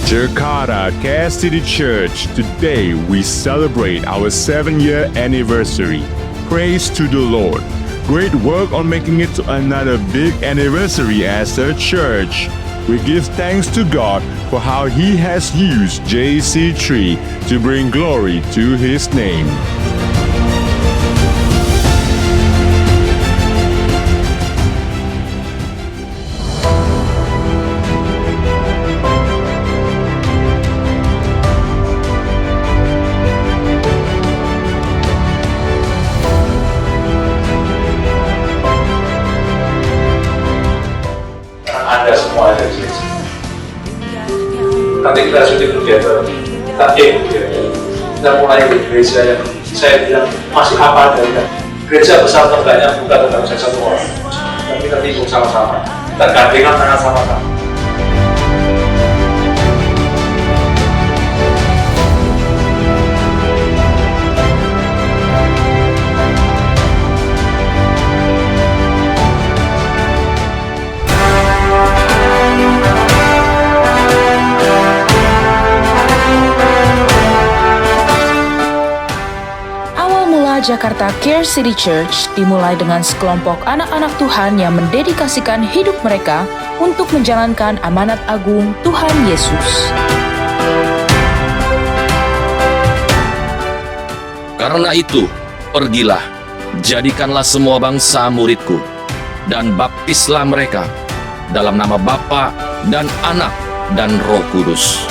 Jakarta Care City Church, today we celebrate our 7-year anniversary. Praise to the Lord. Great work on making it to another big anniversary as a church. We give thanks to God for how He has used JC3 to bring glory to His name. Anda semua ada di sini. Nanti kita sudah together, kita kita mulai di gereja yang saya bilang masih apa adanya. Gereja besar terbanyak bukan tentang satu orang, tapi kita hidup sama-sama, kita gandengan tangan sama-sama. Jakarta Care City Church dimulai dengan sekelompok anak-anak Tuhan yang mendedikasikan hidup mereka untuk menjalankan amanat agung Tuhan Yesus. Karena itu, pergilah, jadikanlah semua bangsa muridku, dan baptislah mereka dalam nama Bapa dan Anak dan Roh Kudus.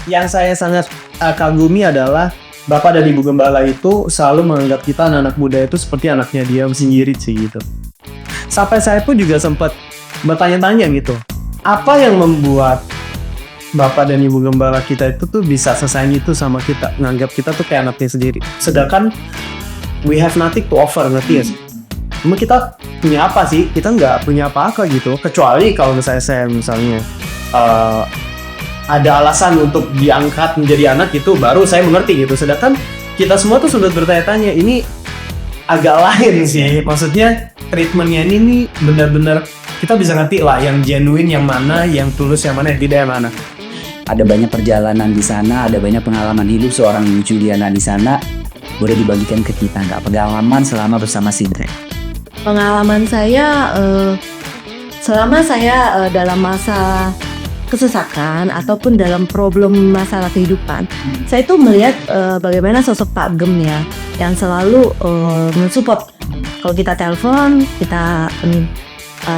Yang saya sangat kagumi adalah Bapak dan Ibu Gembala itu selalu menganggap kita anak-anak muda itu seperti anaknya dia sendiri sih gitu. Sampai saya pun juga sempat bertanya-tanya gitu, apa yang membuat Bapak dan Ibu Gembala kita itu tuh bisa sesayang itu sama kita, menganggap kita tuh kayak anaknya sendiri. Sedangkan we have nothing to offer, ngerti ya sih? Cuma kita punya apa sih? Kita nggak punya apa-apa gitu, kecuali kalau saya misalnya ada alasan untuk diangkat menjadi anak itu baru saya mengerti gitu. Sedangkan kita semua tuh sudah bertanya-tanya, ini agak lain sih. Maksudnya treatmentnya ini benar-benar kita bisa ngerti lah yang genuine yang mana, yang tulus yang mana, yang tidak yang mana. Ada banyak perjalanan di sana, ada banyak pengalaman hidup seorang Juliana di sana. Boleh dibagikan ke kita nggak pengalaman selama bersama Sidre? Pengalaman saya selama saya dalam masa kesesakan ataupun dalam problem masalah kehidupan, saya tuh melihat bagaimana sosok Pak Gem ya, yang selalu mensupport. Kalau kita telepon, kita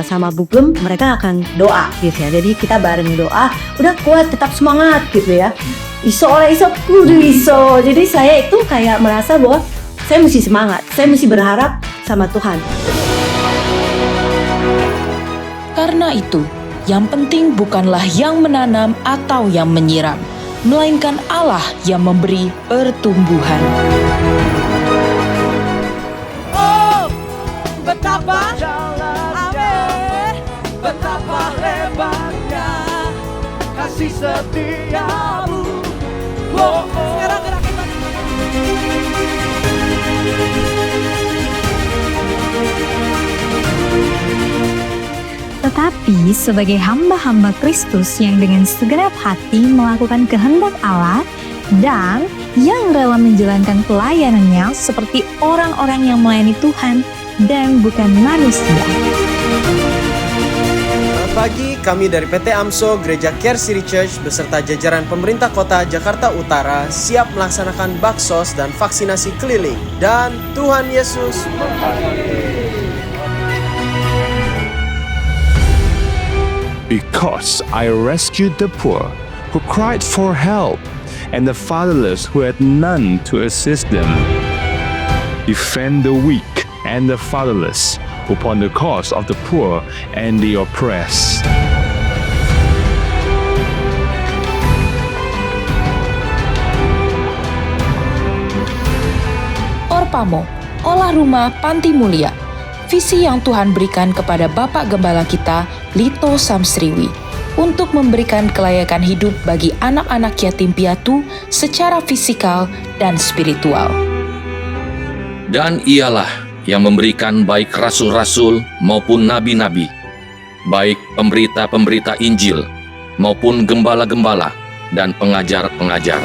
sama Bu Gem, mereka akan doa gitu ya. Jadi kita bareng doa, udah kuat, tetap semangat gitu ya. Iso oleh iso, kudu iso. Jadi saya itu kayak merasa bahwa saya mesti semangat, saya mesti berharap sama Tuhan. Karena itu, yang penting bukanlah yang menanam atau yang menyiram, melainkan Allah yang memberi pertumbuhan. Oh, betapa amin, betapa hebatnya kasih setiamu. Oh, sekarang gerakin lagi. Tetapi sebagai hamba-hamba Kristus yang dengan segenap hati melakukan kehendak Allah dan yang rela menjalankan pelayanannya seperti orang-orang yang melayani Tuhan dan bukan manusia. Selamat pagi, kami dari PT AMSO Gereja Care City Church beserta jajaran pemerintah kota Jakarta Utara siap melaksanakan baksos dan vaksinasi keliling. Dan Tuhan Yesus memberkati. Because I rescued the poor who cried for help and the fatherless who had none to assist them. Defend the weak and the fatherless upon the cause of the poor and the oppressed. Orpamo, olah rumah Panti Mulia. Visi yang Tuhan berikan kepada Bapak Gembala kita, Lito Samsriwi. untuk memberikan kelayakan hidup bagi anak-anak yatim piatu secara fisikal dan spiritual. Dan ialah yang memberikan baik rasul-rasul maupun nabi-nabi, baik pemberita-pemberita Injil maupun gembala-gembala dan pengajar-pengajar.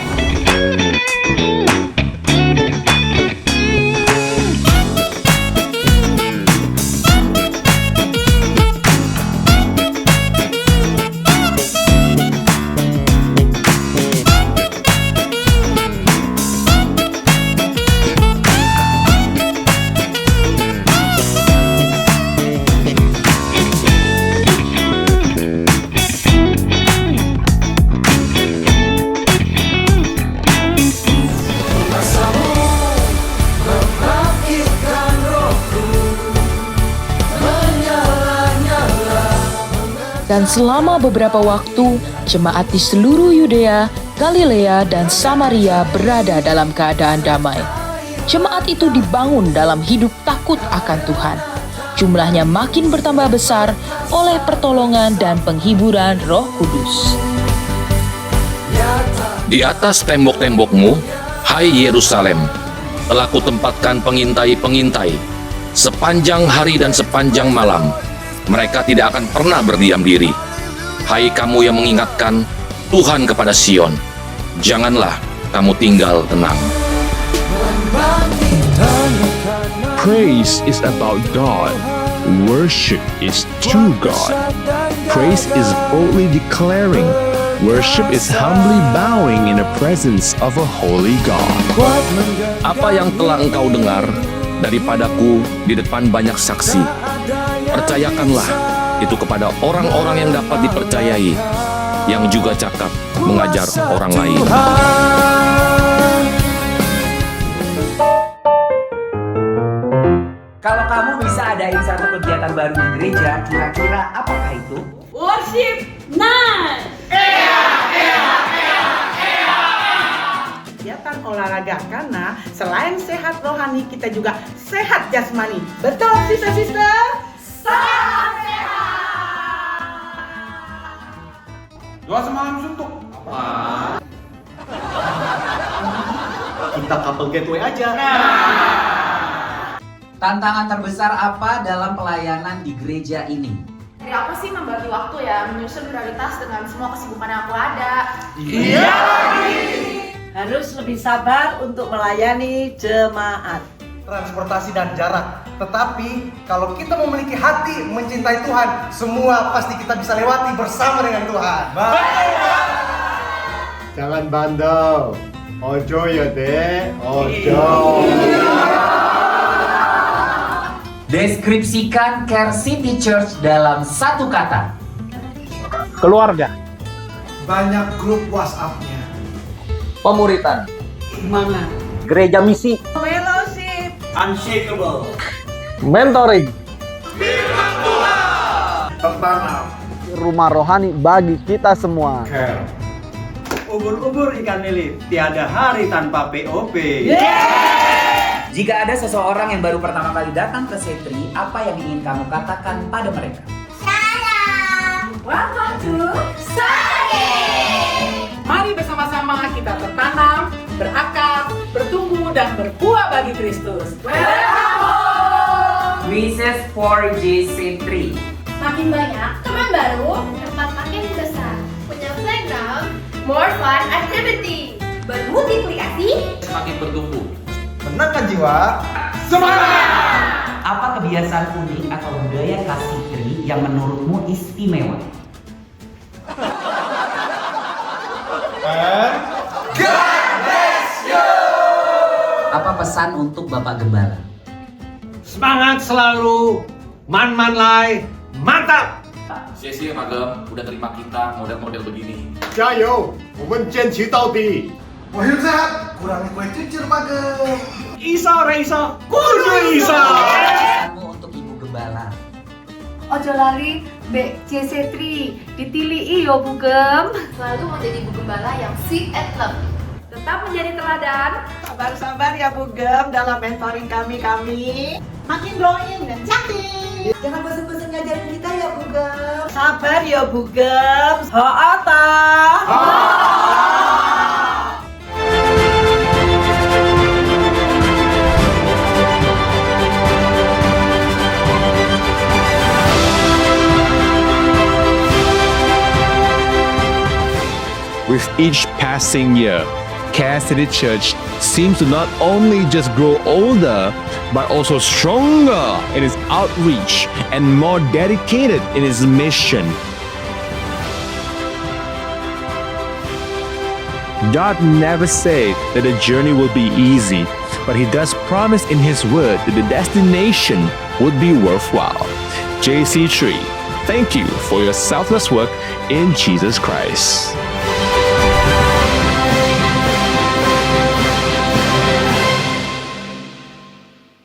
Dan selama beberapa waktu, jemaat di seluruh Yudea, Galilea, dan Samaria berada dalam keadaan damai. Jemaat itu dibangun dalam hidup takut akan Tuhan. Jumlahnya makin bertambah besar oleh pertolongan dan penghiburan Roh Kudus. Di atas tembok-tembokmu, hai Yerusalem, telah kutempatkan pengintai-pengintai. Sepanjang hari dan sepanjang malam, mereka tidak akan pernah berdiam diri. Hai kamu yang mengingatkan Tuhan kepada Sion, janganlah kamu tinggal tenang. Praise is about God. Worship is to God. Praise is boldly declaring. Worship is humbly bowing in the presence of a holy God. Apa yang telah engkau dengar daripadaku di depan banyak saksi, percayakanlah itu kepada orang-orang yang dapat dipercayai, yang juga cakap mengajar orang lain. Kalau kamu bisa adain satu kegiatan baru di gereja, kira-kira apakah itu? Worship night. Kegiatan olahraga karena selain sehat rohani kita juga sehat jasmani. Betul sister-sister? Sehat. Doa semalam suntuk. Apa? Kita couple gateway aja. Tantangan terbesar apa dalam pelayanan di gereja ini? Dari aku sih membagi waktu ya, menyusun prioritas dengan semua kesibukan yang aku ada. Iya. Harus lebih sabar untuk melayani jemaat. Transportasi dan jarak. Tetapi kalau kita memiliki hati mencintai Tuhan, semua pasti kita bisa lewati bersama dengan Tuhan. Jangan bandel. Ojo ya dek. Ojo. Deskripsikan Care City Church dalam satu kata. Keluarga. Banyak grup WhatsApp-nya. Pemuritan. Semangat. Gereja misi. Fellowship. Unshakable. Mentoring. Tertanam. Rumah rohani bagi kita semua. Care. Ubur-ubur ikan lele, tiada hari tanpa POP. Jika ada seseorang yang baru pertama kali datang ke Setri, apa yang ingin kamu katakan pada mereka? Welcome to Sunday. Mari bersama-sama kita bertanam, berakar, bertumbuh, dan berbuah bagi Kristus. Wishes for JC3. Makin banyak teman baru, tempat makin besar, punya playground, more fun activity, bermultiplikasi, Semakin bertumbuh. Menangkan jiwa. Apa kebiasaan unik atau budaya Kasitri yang menurutmu istimewa? Apa pesan untuk Bapak Gembala? Semangat selalu, man-man lai, mantap. Sia-sia Magem, udah terima kita model-model begini. 加油，我们坚持到底。 Wah hidup sehat. Kurangi kue cucur Magem. Iso Reiso, kudu iso. Pesanmu untuk Ibu Gembala. Ojo lali BCC3 ditili iyo Bugem. Selalu menjadi ibu gembala yang sweet and love. Tetap menjadi teladan. Sabar-sabar ya Bu Gem dalam mentoring kami. Makin glowing dan cantik. Jangan bosan-bosan ngajarin kita ya Bu Bugem. Sabar ya Bugem. Ho'ata. With each passing year, Care City Church seems to not only just grow older, but also stronger in its outreach and more dedicated in its mission. God never said that the journey will be easy, but He does promise in His word that the destination would be worthwhile. JC3, thank you for your selfless work in Jesus Christ.